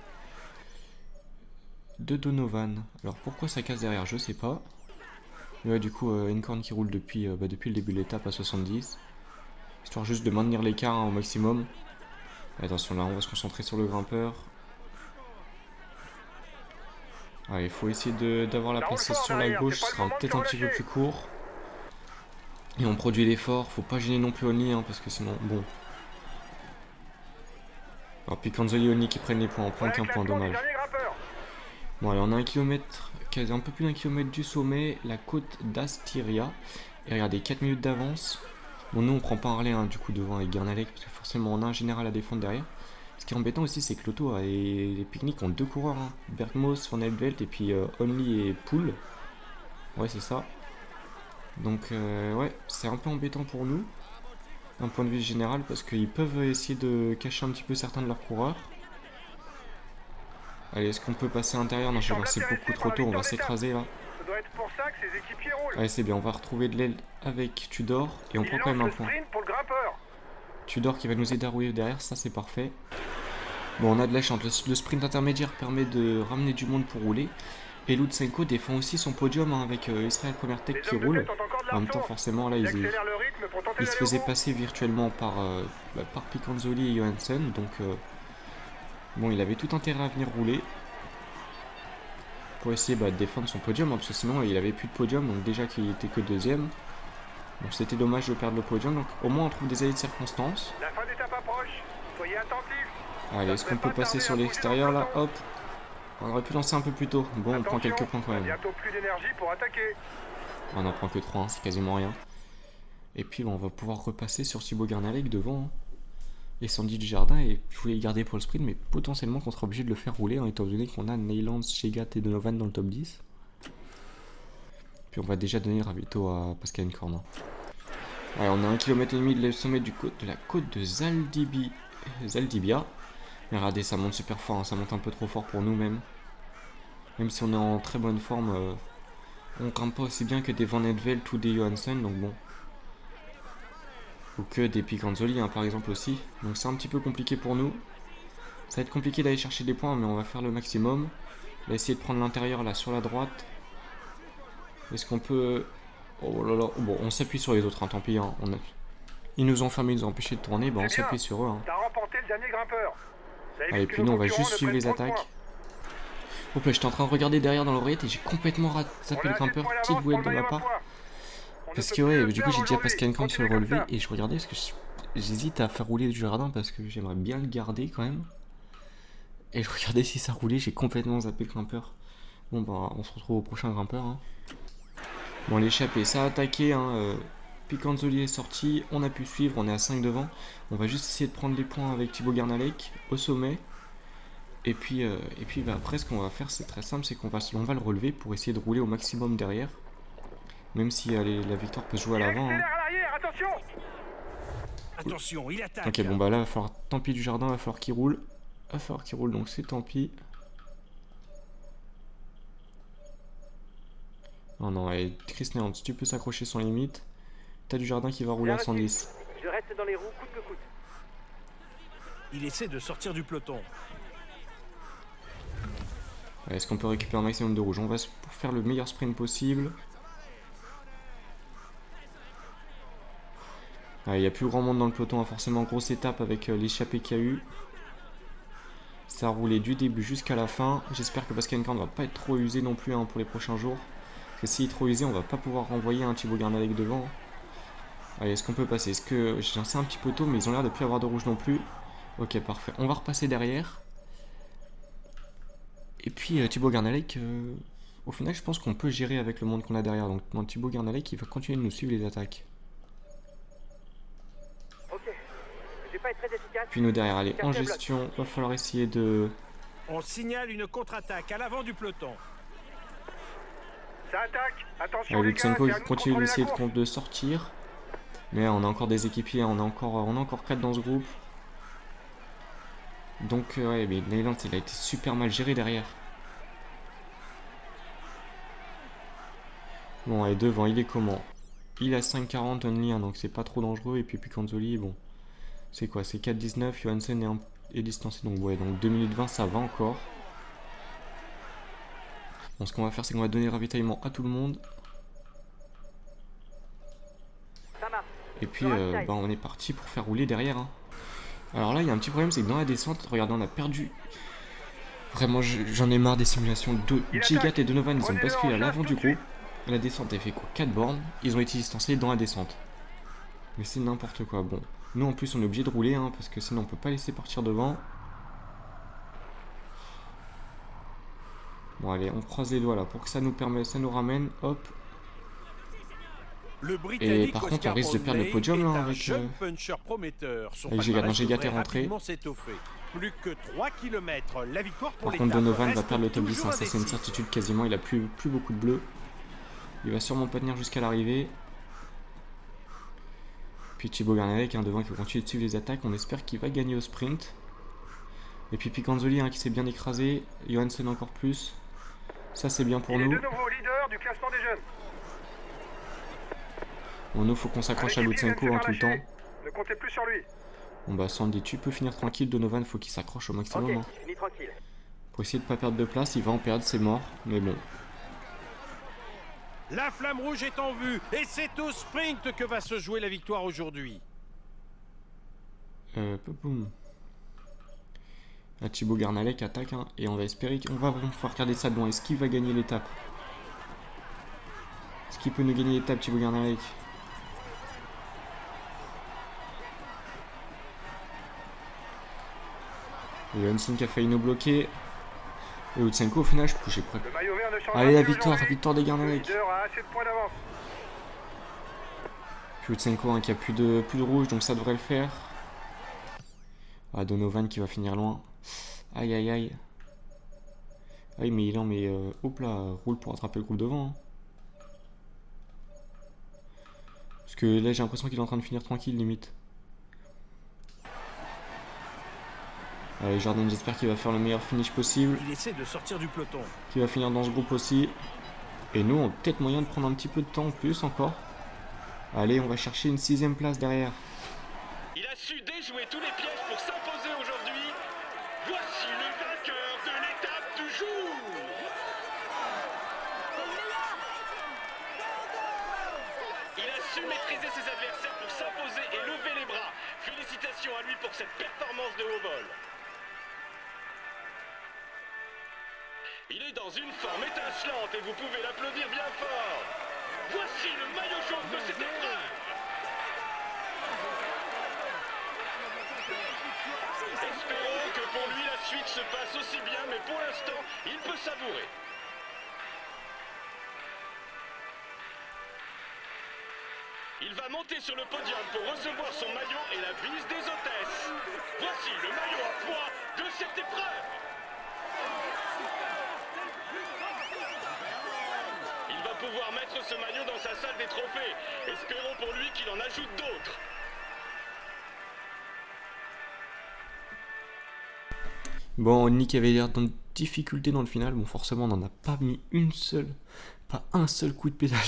Donovan. Alors pourquoi ça casse derrière, je sais pas. Mais ouais, du coup Encorn qui roule depuis le début de l'étape à 70, histoire juste de maintenir l'écart, hein, au maximum. Attention, là on va se concentrer sur le grimpeur. Il faut essayer d'avoir la place sur la gauche, ce sera peut-être un petit peu plus court. Et on produit l'effort, faut pas gêner non plus Only, hein, parce que sinon, bon. Alors Picanzoli et Only qui prennent les points, on prend qu'un point, dommage. Bon, allez, on a un peu plus d'1 kilomètre du sommet, la côte d'Astiria. Et regardez, 4 minutes d'avance. Bon, nous on prend pas Harley du coup devant avec Garnalek parce que forcément on a un général à défendre derrière. Ce qui est embêtant aussi, c'est que l'auto et les pique-niques ont 2 coureurs, hein. Bergmos, Van Helvelt et puis Only et Pool. Ouais, c'est ça. Donc, ouais, c'est un peu embêtant pour nous, d'un point de vue général, parce qu'ils peuvent essayer de cacher un petit peu certains de leurs coureurs. Allez, est-ce qu'on peut passer à l'intérieur? Non, je vais voir, c'est beaucoup trop tôt, on va s'écraser là. Ça doit être pour ça que ses équipiers roulent. Allez, c'est bien, on va retrouver de l'aile avec Tudor et on prend quand même un point. Pour le grimpeur. Tudor qui va nous aider à rouler derrière, ça c'est parfait. Bon, on a de la chance, le sprint intermédiaire permet de ramener du monde pour rouler. Et Lutsenko défend aussi son podium avec Israël Première Tech qui roule. En même temps, forcément, là, il se faisait passer virtuellement par Picanzoli et Johansen. Donc, bon, il avait tout intérêt à venir rouler pour essayer de défendre son podium, parce que sinon, il avait plus de podium. Donc, déjà qu'il était que deuxième. Donc, c'était dommage de perdre le podium. Donc, au moins, on trouve des allées de circonstances. La fin d'étape approche. Soyez attentifs. Allez, est-ce qu'on peut passer sur l'extérieur là? Hop! On aurait pu lancer un peu plus tôt. Bon, on prend quelques points quand même. Bientôt plus d'énergie pour attaquer. On en prend que 3, c'est quasiment rien. Et puis on va pouvoir repasser sur Thibaut Garnalek devant. Et Sandy Dujardin, et je voulais le garder pour le sprint, mais potentiellement qu'on sera obligé de le faire rouler, étant donné qu'on a Neylands, Chegat et Donovan dans le top 10. Puis on va déjà donner le ravito à Pascal Encorn. Ouais, on a 1,5 km de sommet de la côte de Zaldibia. Mais regardez, ça monte super fort, hein, ça monte un peu trop fort pour nous-mêmes. Même si on est en très bonne forme, on grimpe pas aussi bien que des Van Helvelt ou des Johansen, donc bon. Ou que des Picanzoli, par exemple aussi. Donc c'est un petit peu compliqué pour nous. Ça va être compliqué d'aller chercher des points, mais on va faire le maximum. On va essayer de prendre l'intérieur là sur la droite. Est-ce qu'on peut... Oh là là, bon, on s'appuie sur les autres, tant pis. Ils nous ont fermé, ils nous ont empêché de tourner, on s'appuie sur eux. T'as remporté le dernier grimpeur. Et puis nous on va juste suivre les attaques. Hop là, j'étais en train de regarder derrière dans l'oreillette et j'ai complètement zappé le grimpeur. Petite bouette de ma part. Parce que ouais, du coup j'ai déjà Pascal Encorn sur le relevé et je regardais parce que j'hésite à faire rouler du jardin parce que j'aimerais bien le garder quand même. Et je regardais si ça roulait, j'ai complètement zappé le grimpeur. Bon bah on se retrouve au prochain grimpeur. Bon, l'échappée, ça a attaqué. Picanzoli est sorti, on a pu suivre, on est à 5 devant. On va juste essayer de prendre les points avec Thibaut Garnalek au sommet. Et puis après, ce qu'on va faire, c'est très simple, c'est qu'on va le relever pour essayer de rouler au maximum derrière. Même si la victoire peut se jouer à l'avant. Attention, il attaque. Ok, bon bah là, il va falloir, tant pis du jardin, il va falloir qu'il roule. Donc c'est tant pis. Oh non, allez, Chris Neylands, tu peux s'accrocher sans limite. T'as du jardin qui va rouler à 110. Je reste dans les roues, coûte que coûte. Il essaie de sortir du peloton. Ouais, est-ce qu'on peut récupérer un maximum de rouge? On va pour faire le meilleur sprint possible. Il n'y a plus grand monde dans le peloton, forcément grosse étape avec l'échappée qu'il y a eu. Ça a roulé du début jusqu'à la fin. J'espère que Pascal Encorn ne va pas être trop usé non plus pour les prochains jours. Parce que s'il est trop usé, on va pas pouvoir renvoyer un Thibaut Garnalek devant. Allez, est-ce qu'on peut passer? Est-ce que j'ai lancé un petit peu tôt, mais ils ont l'air de plus avoir de rouge non plus. Ok, parfait. On va repasser derrière. Et puis Thibaut Garnalek, au final, je pense qu'on peut gérer avec le monde qu'on a derrière. Donc Thibaut Garnalek, il va continuer de nous suivre les attaques. Ok, je vais pas être très efficace. Puis nous derrière, allez, en gestion, va falloir essayer de... On signale une contre-attaque à l'avant du peloton. Ça attaque. Attention Allez, les gars, Lutsenko, c'est à il nous continue contrôler d'essayer la course. de sortir. Mais on a encore des équipiers, on a encore 4 dans ce groupe. Donc ouais, mais Neylands, il a été super mal géré derrière. Bon, allez, devant, il est comment? Il a 5,40 only, donc c'est pas trop dangereux. Et puis Picanzoli, bon, c'est quoi? C'est 4,19, Johansen est distancé, donc ouais, donc 2 minutes 20, ça va encore. Bon, ce qu'on va faire, c'est qu'on va donner le ravitaillement à tout le monde. Ça marche. Et puis, on est parti pour faire rouler derrière. Alors là, il y a un petit problème, c'est que dans la descente, regardez, on a perdu. Vraiment, j'en ai marre des simulations. Gigat et Donovan, ils ont basculé à l'avant du groupe. La descente, elle fait quoi? 4 bornes. Ils ont été distancés dans la descente. Mais c'est n'importe quoi. Bon, nous en plus, on est obligé de rouler, parce que sinon, on peut pas laisser partir devant. Bon, allez, on croise les doigts là pour que ça nous ramène. Hop. Le Britannique par contre, Oscar elle risque de perdre le Bradley podium, est là, un avec, jeune puncher prometteur. Son avec Giga. palmarès Giga qui est devrait rentré. rapidement s'étoffer. Plus que 3 km, la victoire pour Par l'étape contre, Donovan va reste perdre le top 10, toujours hein, ça c'est une indécise. certitude quasiment. Il a plus beaucoup de bleu. Il va sûrement pas tenir jusqu'à l'arrivée. Puis Thibaut Garnalec, devant, qui va continuer de suivre les attaques. On espère qu'il va gagner au sprint. Et puis Picanzoli, qui s'est bien écrasé. Johansen encore plus. Ça c'est bien pour Il est nous. de nouveau leader du classement des jeunes. Bon, nous faut qu'on s'accroche à Un équipier Lutsenko vient de se tout le faire temps. lâcher. Ne comptez plus sur lui. Bon bah Sandy, tu peux finir tranquille. Donovan, faut qu'il s'accroche au Ok, maximum. je finis tranquille. Pour essayer de pas perdre de place. Il va en perdre, c'est mort. Mais bon. La flamme rouge est en vue et c'est au sprint que va se jouer la victoire aujourd'hui. Boum. Thibaut Garnalec attaque, et on va espérer qu'on va regarder ça de loin. Est-ce qu'il va gagner l'étape? Est-ce qu'il peut nous gagner l'étape, Thibaut Garnalec? Johansson qui a failli nous bloquer. Et Lutsenko au final, j'ai prêt. Le maillot vert ne changera Allez, la plus victoire aujourd'hui. des Le Garnalec. leader a assez de points d'avance. Puis Lutsenko qui a plus de rouge, donc ça devrait le faire. Donovan qui va finir loin. Aïe aïe aïe. Aïe mais il en met hop là, roule pour attraper le groupe devant. Parce que là j'ai l'impression qu'il est en train de finir tranquille limite. Allez Jordan, j'espère qu'il va faire le meilleur finish possible. Il essaie de sortir du peloton. Qu'il va finir dans ce groupe aussi. Et nous on a peut-être moyen de prendre un petit peu de temps en plus encore. Allez, on va chercher une 6ème place derrière. Il a su déjouer tous les pièges pour s'imposer aujourd'hui. Voici le vainqueur de l'étape du jour. Il a su maîtriser ses adversaires pour s'imposer et lever les bras. Félicitations à lui pour cette performance de haut vol. Il est dans une forme étincelante et vous pouvez l'applaudir bien fort. Voici le maillot jaune de cette épreuve. Espérons que pour lui la suite se passe aussi bien, mais pour l'instant, il peut savourer. Il va monter sur le podium pour recevoir son maillot et la bise des hôtesses. Voici le maillot à poids de cette épreuve. Il va pouvoir mettre ce maillot dans sa salle des trophées. Espérons pour lui qu'il en ajoute d'autres. Bon, Nick avait l'air dans difficulté dans le final. Bon, forcément, on n'en a pas mis pas un seul coup de pédale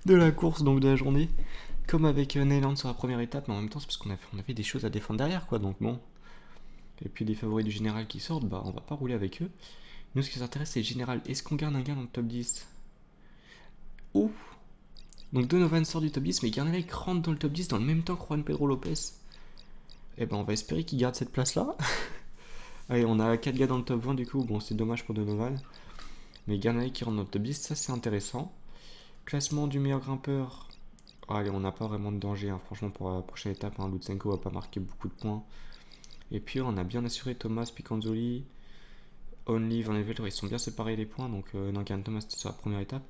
de la course, donc de la journée. Comme avec Neyland sur la première étape, mais en même temps, c'est parce qu'on avait des choses à défendre derrière, quoi. Donc bon. Et puis des favoris du général qui sortent, bah on va pas rouler avec eux. Nous, ce qui nous intéresse, c'est le général. Est-ce qu'on garde un gars dans le top 10? Oh! Donc Donovan sort du top 10, mais Garnalec rentre dans le top 10 dans le même temps que Juan Pedro Lopez. Et ben on va espérer qu'il garde cette place-là. Allez, on a 4 gars dans le top 20 du coup, bon c'est dommage pour Donovan. Mais Garnalec qui rentre dans le top 10, ça c'est intéressant. Classement du meilleur grimpeur. Allez, on n'a pas vraiment de danger, franchement pour la prochaine étape, Lutsenko va pas marquer beaucoup de points. Et puis on a bien assuré Thomas, Picanzoli, Only, Van Evel, ils sont bien séparés les points, donc Duncan Thomas c'était sur la première étape.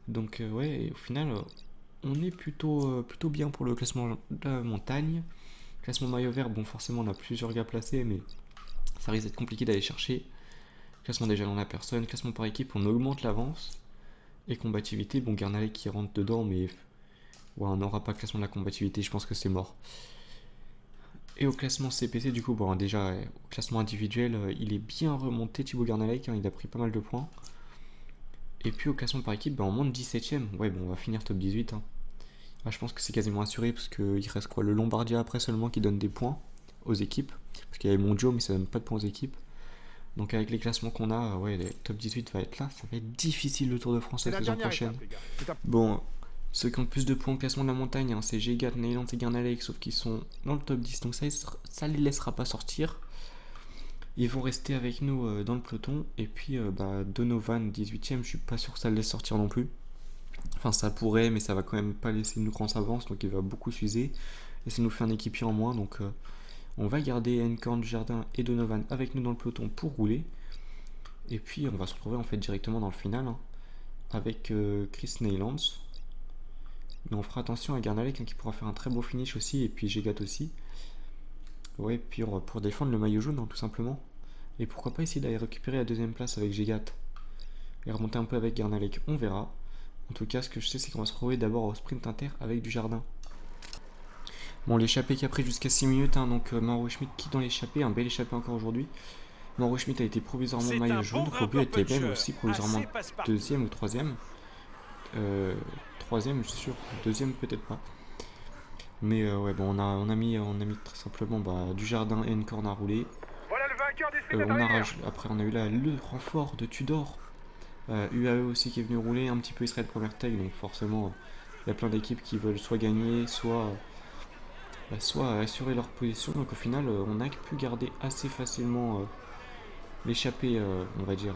Donc ouais, et au final, on est plutôt bien pour le classement de la montagne. Classement maillot vert, bon forcément on a plusieurs gars placés, mais ça risque d'être compliqué d'aller chercher. Classement des jalons à personne, classement par équipe, on augmente l'avance. Et combativité, bon Garnalec qui rentre dedans, mais ouais, on n'aura pas classement de la combativité, je pense que c'est mort. Et au classement CPC, du coup, bon déjà, au classement individuel, il est bien remonté, Thibaut Garnalec, il a pris pas mal de points. Et puis au classement par équipe, on monte 17ème. Ouais, bon, on va finir top 18. Je pense que c'est quasiment assuré, parce qu'il reste quoi, le Lombardia après seulement qui donne des points aux équipes. Parce qu'il y avait Mondio, mais ça donne pas de points aux équipes. Donc avec les classements qu'on a, ouais, le top 18 va être là. Ça va être difficile le Tour de France la saison prochaine. Bon, ceux qui ont le plus de points au classement de la montagne, c'est Giga, Neyland et Garnalec, sauf qu'ils sont dans le top 10. Donc ça les laissera pas sortir. Ils vont rester avec nous dans le peloton. Et puis Donovan, 18ème, je suis pas sûr que ça le laisse sortir non plus. Enfin, ça pourrait, mais ça va quand même pas laisser une grande avance. Donc il va beaucoup s'user. Et ça nous fait un équipier en moins. Donc on va garder Encorn, Jardin et Donovan avec nous dans le peloton pour rouler. Et puis on va se retrouver en fait directement dans le final avec Chris Neylands Mais on fera attention à Garnalek hein, qui pourra faire un très beau finish aussi, et puis Gégat aussi. Ouais, puis pour défendre le maillot jaune, hein, tout simplement. Et pourquoi pas essayer d'aller récupérer la deuxième place avec Gégat et remonter un peu avec Garnalek, on verra. En tout cas, ce que je sais, c'est qu'on va se retrouver d'abord au sprint inter avec Dujardin. Bon, l'échappée qui a pris jusqu'à 6 minutes, hein, donc Mauro Schmidt qui dans l'échappée, un bel échappé encore aujourd'hui. Mauro Schmidt a été provisoirement maillot jaune, Kobe était même aussi provisoirement deuxième ou troisième. Troisième, je suis sûr, deuxième peut-être pas. Mais ouais, bon, on a mis très simplement Dujardin et Encorn à rouler. Voilà le vainqueur du sprint Après, on a eu là le renfort de Tudor. UAE aussi qui est venu rouler un petit peu Israël première tag, donc forcément il y a plein d'équipes qui veulent soit gagner, soit assurer leur position. Donc au final, on a pu garder assez facilement l'échappée, on va dire,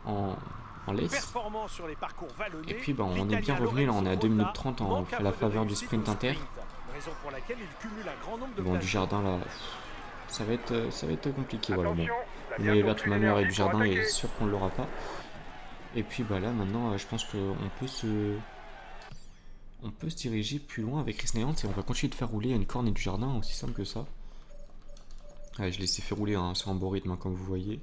en laisse. Sur les parcours vallonnés, et puis on est bien revenu, là on est à 2 minutes 30 à la faveur du sprint inter. Bon, Dujardin là, ça va être compliqué, voilà. Bon. Mais vers toute manière avec Dujardin, il est sûr qu'on ne l'aura pas. Et puis là maintenant, je pense qu'on peut se diriger plus loin avec Chris Neyland et on va continuer de faire rouler Encorn et Dujardin, aussi simple que ça. Allez, je laisse faire rouler sur un beau rythme, hein, comme vous voyez.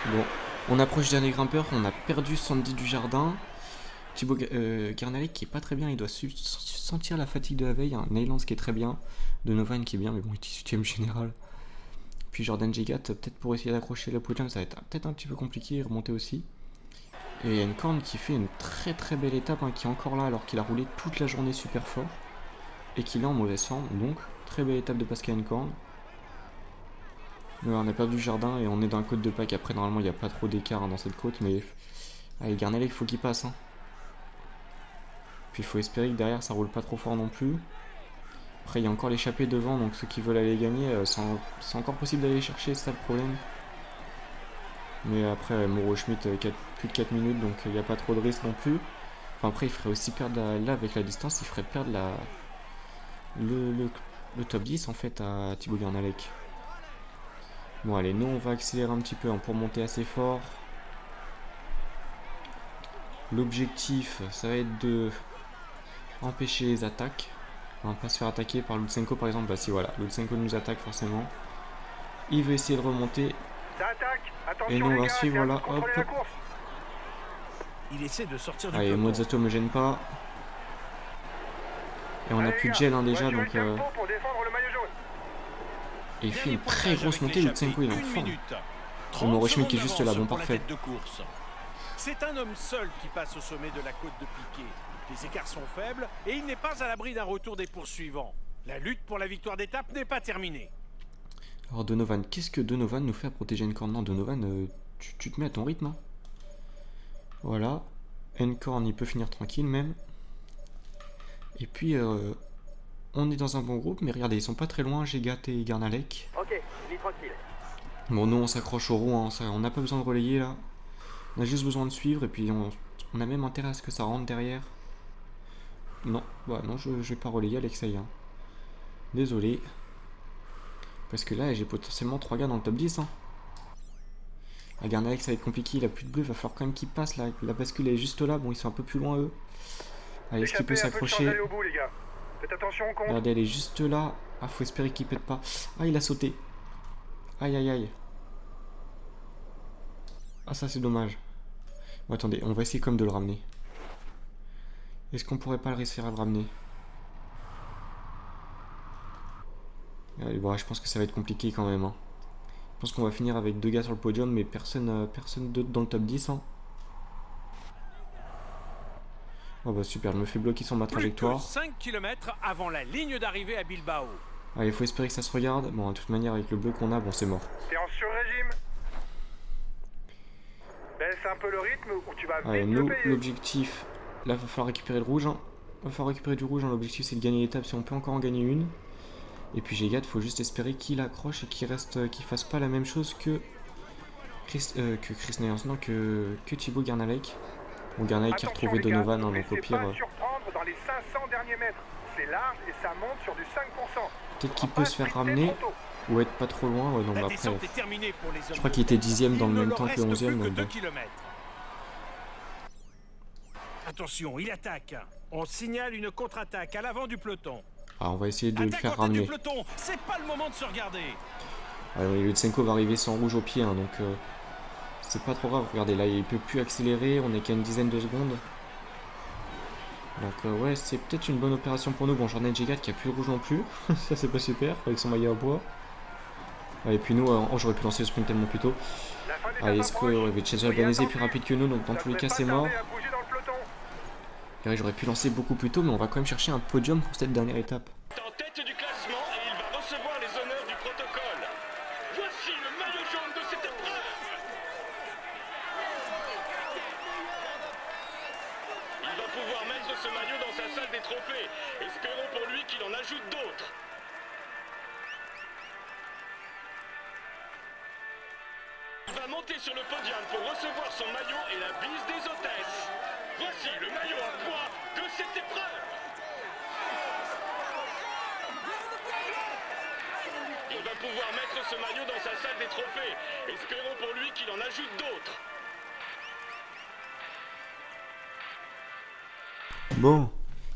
Bon, on approche du dernier grimpeur, on a perdu Sandy Dujardin. Thibaut Garnalek qui est pas très bien, il doit sentir la fatigue de la veille. Hein. Neylands qui est très bien, Donovan qui est bien, mais bon, il est 18ème général. Puis Jordan Gégat, peut-être pour essayer d'accrocher le podium, ça va être peut-être un petit peu compliqué, remonter aussi. Et Encorn qui fait une très très belle étape, hein, qui est encore là alors qu'il a roulé toute la journée super fort. Et qu'il est en mauvaise forme, donc très belle étape de Pascal Encorn. On a perdu Jardin et on est dans la côte de Pâques. Après, normalement, il n'y a pas trop d'écart hein, dans cette côte, mais allez, Garnalek, il faut qu'il passe. Hein. Puis il faut espérer que derrière, ça roule pas trop fort non plus. Après, il y a encore l'échappée devant, donc ceux qui veulent aller gagner, c'est encore possible d'aller chercher, c'est ça le problème. Mais après, Mauro Schmidt, plus de 4 minutes, donc il n'y a pas trop de risque non plus. Enfin, après, il ferait aussi perdre, là, avec la distance, il ferait perdre le top 10 en fait à Thibaut Garnalek. Bon allez, nous on va accélérer un petit peu hein, pour monter assez fort. L'objectif, ça va être de empêcher les attaques. On va pas se faire attaquer par Lutsenko par exemple. Bah si voilà, Lutsenko nous attaque forcément. Il veut essayer de remonter. Et nous on va suivre là, hop. Il essaie de sortir du allez, Mozzato me gêne pas. Et on a plus de gel hein, déjà donc... Et il fait une très grosse montée, Lutsenko il est en forme. Et Mauro Schmidt qui est juste là, bon parfait. C'est un homme seul qui passe au sommet de la côte de Piquet. Les écarts sont faibles et il n'est pas à l'abri d'un retour des poursuivants. La lutte pour la victoire d'étape n'est pas terminée. Alors Donovan, qu'est-ce que Donovan nous fait à protéger Encorn? Non, Donovan, tu te mets à ton rythme. Hein. Voilà. Encorn il peut finir tranquille même. Et puis... on est dans un bon groupe, mais regardez, ils sont pas très loin, Gégat et Garnalek. Ok, lis tranquille. Bon, nous on s'accroche aux roues, hein, on n'a pas besoin de relayer là. On a juste besoin de suivre et puis on a même intérêt à ce que ça rentre derrière. Non, non, je vais pas relayer Alexei. Hein. Désolé. Parce que là, j'ai potentiellement 3 gars dans le top 10. Hein. À Garnalek, ça va être compliqué, il a plus de bleu, il va falloir quand même qu'il passe là. La bascule est juste là, bon, ils sont un peu plus loin eux. Allez, est-ce qu'il peut s'accrocher? Faites attention au compte. Regardez, elle est juste là. Ah, faut espérer qu'il pète pas. Ah, il a sauté. Aïe, aïe, aïe. Ah, ça, c'est dommage. Bon, attendez, on va essayer comme de le ramener. Est-ce qu'on pourrait pas réussir à le ramener? Allez, bon, je pense que ça va être compliqué quand même. Hein. Je pense qu'on va finir avec 2 gars sur le podium, mais personne d'autre dans le top 10. Hein. Oh bah super, je me fais bloquer sur ma trajectoire. Plus de 5 km avant la ligne d'arrivée à Bilbao. Allez, il faut espérer que ça se regarde. Bon, de toute manière, avec le bleu qu'on a, bon, c'est mort. T'es en sur-régime. Baisse un peu le rythme ou tu vas allez, vite nous, le payer. l'objectif... Là, il va falloir récupérer le rouge. Hein. Il va falloir récupérer du rouge. Hein. L'objectif, c'est de gagner l'étape si on peut encore en gagner une. Et puis Gégat, il faut juste espérer qu'il accroche et qu'il fasse pas la même chose que Chris Neylands, non, que Thibaut Garnalek. Bon, Garnalek qui a retrouvé Donovan, hein, donc au pire... Dans les 500 derniers mètres. C'est large et ça monte sur du 5%. Peut-être qu'il peut se faire ramener ou être pas trop loin. Ouais, non, bah après, je crois qu'il était 10ème dans le même temps que 11ème. Donc bon. Attention, il attaque. On signale une contre-attaque à l'avant du peloton. Ah, on va essayer de le Attaque faire en tête du ramener. peloton, c'est pas le moment de se regarder. Ouais, Lutsenko va arriver sans rouge au pied, hein, donc c'est pas trop grave. Regardez, là il peut plus accélérer, on est qu'à une dizaine de secondes. Donc ouais, c'est peut-être une bonne opération pour nous. Bon, Jordan G4 qui a plus de rouge non plus, ça c'est pas super, avec son maillot à bois. Ouais, et puis nous, j'aurais pu lancer le sprint tellement plus tôt. La fin d'étape Allez, est-ce que approche. Vincenzo Soyez Albanese est attentifs. plus rapide que nous, donc dans Ça tous les devrait cas pas c'est tarder mort. à bouger dans le peloton. Et ouais, j'aurais pu lancer beaucoup plus tôt, mais on va quand même chercher un podium pour cette dernière étape. En tête du classement et il va recevoir les honneurs du protocole. Voici le maillot jaune de cette épreuve. Il va pouvoir mettre ce maillot dans sa salle des trophées. Espérons pour lui qu'il en ajoute d'autres. Il va monter sur le podium pour recevoir son maillot et la bise des hôtesses. Voici le maillot à poids de cette épreuve. Il va pouvoir mettre ce maillot dans sa salle des trophées. Espérons pour lui qu'il en ajoute d'autres. Bon,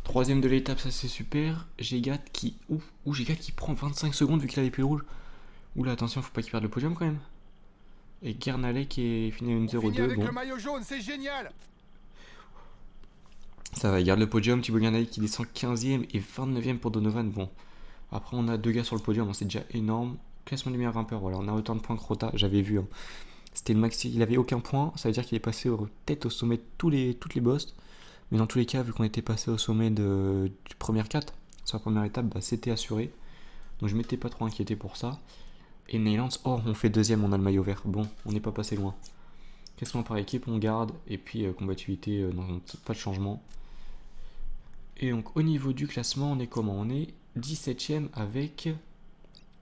troisième de l'étape, ça c'est super. G4 qui... G4 qui prend 25 secondes vu qu'il avait plus de rouge. Oula, attention, faut pas qu'il perde le podium quand même. Et Guernalec qui est fini à une On finit 0-2, avec bon. le maillot jaune, c'est génial. Ça va, il garde le podium, Thibaut Guernalec qui descend 15ème et 29ème pour Donovan. Bon, après on a 2 gars sur le podium, hein, c'est déjà énorme. Classement des meilleurs grimpeurs, voilà, on a autant de points que Rota, j'avais vu. Hein. C'était le maxi, il avait aucun point, ça veut dire qu'il est passé peut-être au sommet de toutes les bosses. Mais dans tous les cas, vu qu'on était passé au sommet du premier 4, sur la première étape, bah, c'était assuré. Donc je m'étais pas trop inquiété pour ça. Et Neylands, oh, on fait deuxième, on a le maillot vert. Bon, on n'est pas passé loin. Classement par équipe, on garde. Et puis combativité, non, pas de changement. Et donc au niveau du classement, on est comment? On est 17ème avec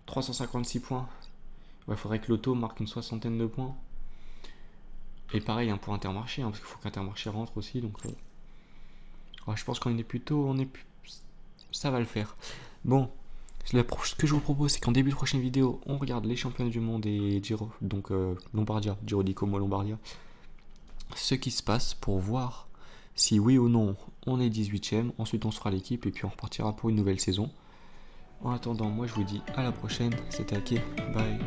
356 points. Il faudrait que l'auto marque une 60aine de points. Et pareil, hein, pour Intermarché, hein, parce qu'il faut qu'Intermarché rentre aussi. Donc ouais, je pense qu'on est plutôt... Ça va le faire. Bon, ce que je vous propose, c'est qu'en début de prochaine vidéo, on regarde les championnats du monde et Giro, donc Lombardia, Giro di Como Lombardia, ce qui se passe pour voir si oui ou non on est 18ème. Ensuite on se fera l'équipe et puis on repartira pour une nouvelle saison. En attendant, moi je vous dis à la prochaine. C'était Ake, bye.